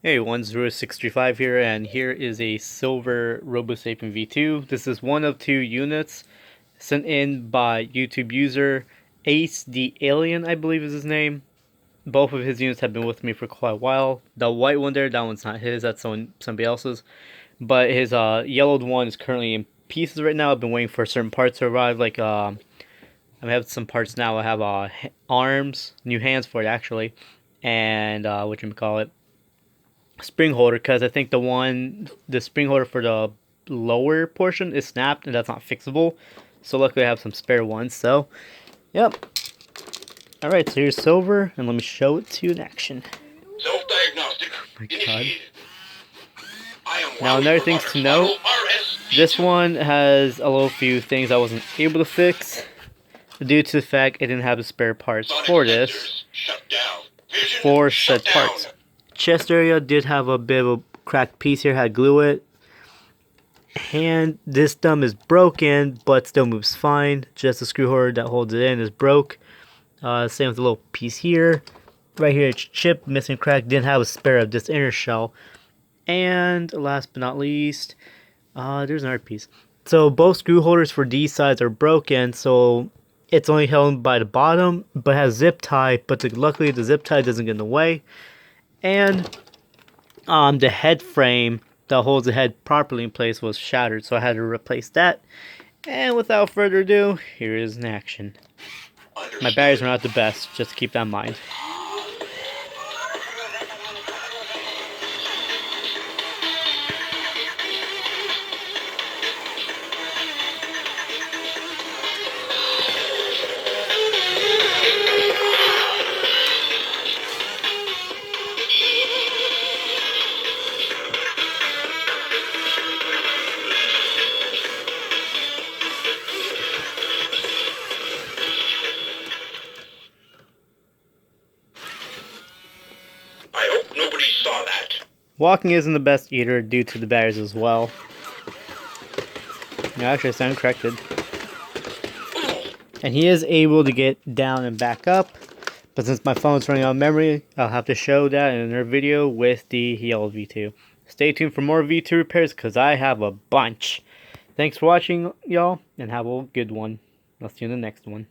Hey everyone, 635 here, and here is a silver Robosapien V2. This is one of two units sent in by YouTube user AceTheAlien, I believe is his name. Both of his units have been with me for quite a while. The white one there, that one's not his, that's somebody else's. But his yellowed one is currently in pieces right now. I've been waiting for certain parts to arrive, like I have some parts now. I have arms, new hands for it actually, and whatchamacallit, spring holder, because I think the spring holder for the lower portion is snapped and that's not fixable. So luckily I have some spare ones. So, yep. Alright, so here's silver, and let me show it to you in action. Self-diagnostic. Oh my god. Now Another thing to note, this one has a little few things I wasn't able to fix due to the fact it didn't have the spare parts for this, for said parts. Chest area did have a bit of a cracked piece here, had to glue it. And this thumb is broken, but still moves fine. Just the screw holder that holds it in is broke. Same with the little piece here. Right here it's chipped, missing crack, didn't have a spare of this inner shell. And last but not least, there's another piece. So both screw holders for these sides are broken, so it's only held by the bottom, but has zip tie, but luckily the zip tie doesn't get in the way. And the head frame that holds the head properly in place was shattered, so I had to replace that. And without further ado, here is in action. My batteries are not the best, just keep that in mind. I hope nobody saw that. Walking isn't the best either due to the batteries as well. No, actually I stand corrected. And he is able to get down and back up, but since my phone's running out of memory, I'll have to show that in another video with the yellow V2. Stay tuned for more V2 repairs because I have a bunch. Thanks for watching, y'all, and have a good one. I'll see you in the next one.